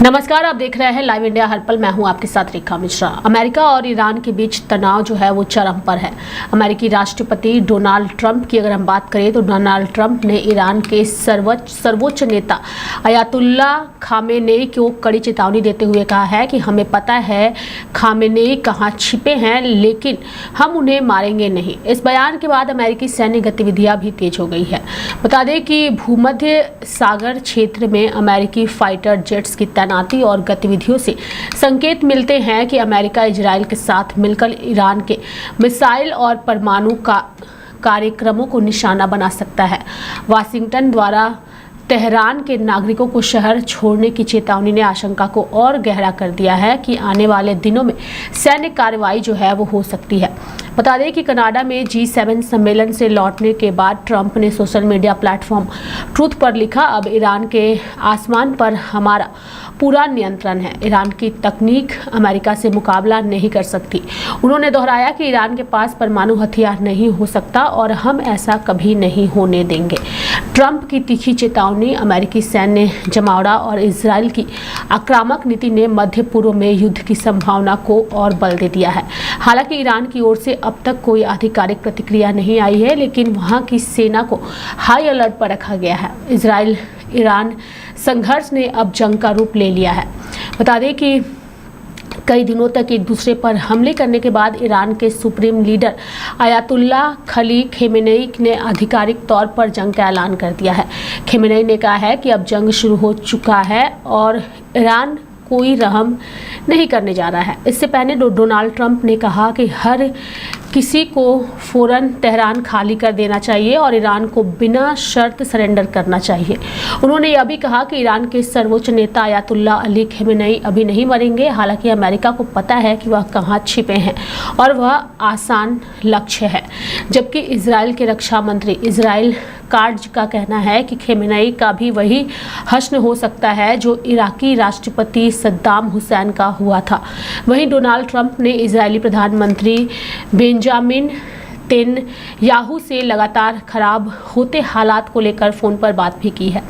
नमस्कार, आप देख रहे हैं लाइव इंडिया हर पल। मैं हूं आपके साथ रेखा मिश्रा। अमेरिका और ईरान के बीच तनाव जो है वो चरम पर है। अमेरिकी राष्ट्रपति डोनाल्ड ट्रंप की अगर हम बात करें तो डोनाल्ड ट्रंप ने ईरान के सर्वोच्च नेता अयातुल्ला खामेनेई को कड़ी चेतावनी देते हुए कहा है कि हमें पता है खामेनेई कहां छिपे हैं, लेकिन हम उन्हें मारेंगे नहीं। इस बयान के बाद अमेरिकी सैन्य गतिविधियां भी तेज हो गई है। बता दें कि भूमध्य सागर क्षेत्र में अमेरिकी फाइटर जेट्स की तैनाती और गतिविधियों से संकेत मिलते हैं कि अमेरिका इजराइल के साथ मिलकर ईरान के मिसाइल और परमाणु कार्यक्रमों को निशाना बना सकता है। वाशिंगटन द्वारा तेहरान के नागरिकों को शहर छोड़ने की चेतावनी ने आशंका को और गहरा कर दिया है कि आने वाले दिनों में सैन्य कार्रवाई जो है वो हो सकती है। बता दें कि कनाडा में G7 सम्मेलन से लौटने के बाद ट्रंप ने सोशल मीडिया प्लेटफॉर्म ट्रूथ पर लिखा, अब ईरान के आसमान पर हमारा पूरा नियंत्रण है। ईरान की तकनीक अमेरिका से मुकाबला नहीं कर सकती। उन्होंने दोहराया कि ईरान के पास परमाणु हथियार नहीं हो सकता और हम ऐसा कभी नहीं होने देंगे। ट्रंप की तीखी चेतावनी, अमेरिकी सैन्य जमावड़ा और इजराइल की आक्रामक नीति ने मध्य पूर्व में युद्ध की संभावना को और बल दे दिया है। हालांकि ईरान की ओर से अब तक कोई आधिकारिक प्रतिक्रिया नहीं आई है, लेकिन वहां की सेना को हाई अलर्ट पर रखा गया है। इजराइल ईरान संघर्ष ने अब जंग का रूप ले लिया है। बता दें कि कई दिनों तक एक दूसरे पर हमले करने के बाद ईरान के सुप्रीम लीडर अयातुल्ला खली खेमेनेई ने आधिकारिक तौर पर जंग का ऐलान कर दिया है। खेमेनेई ने कहा है कि अब जंग शुरू हो चुका है और ईरान कोई रहम नहीं करने जा रहा है। इससे पहले डोनाल्ड ट्रंप ने कहा कि हर किसी को फौरन तेहरान खाली कर देना चाहिए और ईरान को बिना शर्त सरेंडर करना चाहिए। उन्होंने यह भी कहा कि ईरान के सर्वोच्च नेता अयातुल्ला अली खेमेनेई अभी नहीं मरेंगे। हालांकि अमेरिका को पता है कि वह कहां छिपे हैं और वह आसान लक्ष्य है। जबकि इजराइल के रक्षा मंत्री इजराइल काट्ज का कहना है कि खेमेनेई का भी वही हश्र हो सकता है जो इराकी राष्ट्रपति सद्दाम हुसैन का हुआ था। वहीं डोनाल्ड ट्रंप ने इजरायली प्रधानमंत्री बेंजामिन नेतन्याहू से लगातार खराब होते हालात को लेकर फोन पर बात भी की है।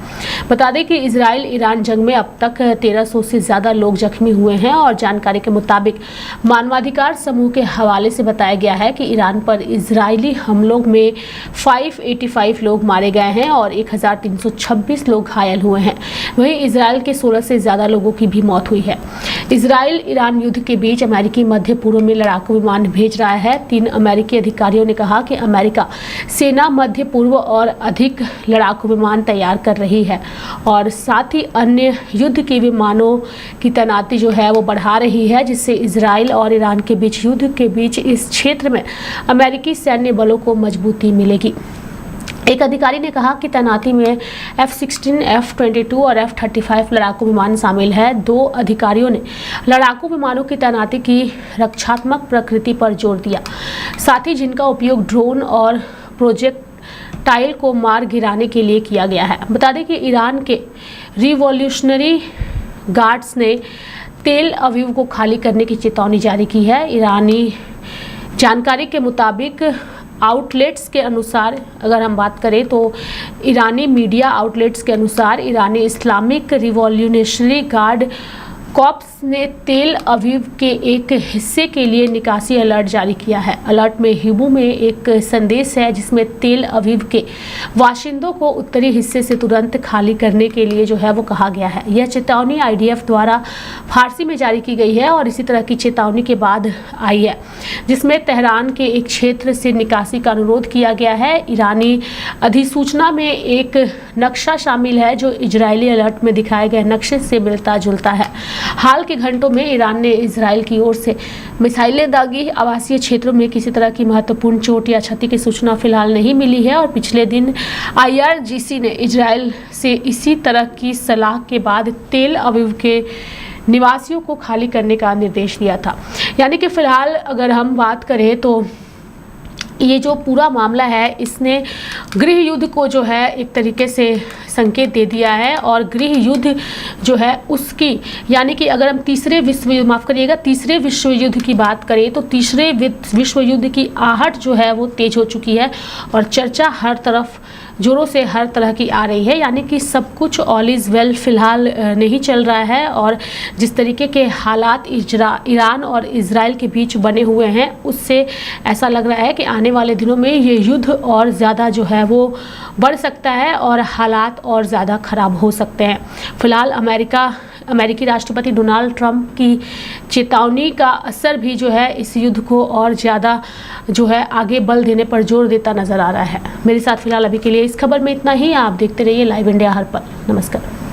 बता दें कि इजराइल ईरान जंग में अब तक 1300 से ज़्यादा लोग जख्मी हुए हैं और जानकारी के मुताबिक मानवाधिकार समूह के हवाले से बताया गया है कि ईरान पर इजरायली हमलों में 585 लोग मारे गए हैं और 1326 लोग घायल हुए हैं। वहीं इजराइल के 16 से ज़्यादा लोगों की भी मौत हुई है। इजराइल ईरान युद्ध के बीच अमेरिकी मध्य पूर्व में लड़ाकू विमान भेज रहा है। 3 अमेरिकी अधिकारियों ने कहा कि अमेरिका सेना मध्य पूर्व और अधिक लड़ाकू विमान तैयार कर रही है और साथ ही अन्य युद्ध के विमानों की तैनाती जो है वो बढ़ा रही है, जिससे इजराइल और ईरान के बीच युद्ध के बीच इस क्षेत्र में अमेरिकी सैन्य बलों को मजबूती मिलेगी। एक अधिकारी ने कहा कि तैनाती में F-16, F-22 और F-35 लड़ाकू विमान शामिल है। 2 अधिकारियों ने लड़ाकू विमानों की तैनाती की रक्षात्मक प्रकृति पर जोर दिया, साथ ही जिनका उपयोग ड्रोन और प्रोजेक्टाइल को मार गिराने के लिए किया गया है। बता दें कि ईरान के रिवॉल्यूशनरी गार्ड्स ने तेल अवीव को खाली करने की चेतावनी जारी की है। ईरानी जानकारी के मुताबिक आउटलेट्स के अनुसार अगर हम बात करें तो ईरानी मीडिया आउटलेट्स के अनुसार ईरानी इस्लामिक रिवॉल्यूशनरी गार्ड कॉर्प्स ने तेल अवीव के एक हिस्से के लिए निकासी अलर्ट जारी किया है। अलर्ट में हिब्रू में एक संदेश है जिसमें तेल अवीव के बाशिंदों को उत्तरी हिस्से से तुरंत खाली करने के लिए जो है वो कहा गया है। यह चेतावनी IDF द्वारा फारसी में जारी की गई है और इसी तरह की चेतावनी के बाद आई है, जिसमें तेहरान के एक क्षेत्र से निकासी का अनुरोध किया गया है। ईरानी अधिसूचना में एक नक्शा शामिल है जो इजरायली अलर्ट में दिखाए गए नक्शे से मिलता जुलता है। हाल के घंटों में ईरान ने इजराइल की ओर से मिसाइलें दागी। आवासीय क्षेत्रों में किसी तरह की महत्वपूर्ण चोट या क्षति की सूचना फिलहाल नहीं मिली है और पिछले दिन IRGC ने इजराइल से इसी तरह की सलाह के बाद तेल अवीव के निवासियों को खाली करने का निर्देश दिया था। यानी कि फिलहाल अगर हम बात करें तो ये जो पूरा मामला है इसने गृह युद्ध को जो है एक तरीके से संकेत दे दिया है और गृह युद्ध जो है उसकी यानी कि अगर हम तीसरे विश्व युद्ध की बात करें तो तीसरे विश्व युद्ध की आहट जो है वो तेज हो चुकी है और चर्चा हर तरफ ज़ोरों से हर तरह की आ रही है, यानी कि सब कुछ ऑल इज़ वेल फ़िलहाल नहीं चल रहा है। और जिस तरीके के हालात ईरान और इजराइल के बीच बने हुए हैं, उससे ऐसा लग रहा है कि आने वाले दिनों में ये युद्ध और ज़्यादा जो है वो बढ़ सकता है और हालात और ज़्यादा ख़राब हो सकते हैं। फ़िलहाल अमेरिकी राष्ट्रपति डोनाल्ड ट्रंप की चेतावनी का असर भी जो है इस युद्ध को और ज़्यादा जो है आगे बल देने पर जोर देता नज़र आ रहा है। मेरे साथ फिलहाल अभी के लिए इस खबर में इतना ही। आप देखते रहिए लाइव इंडिया हर पल। नमस्कार।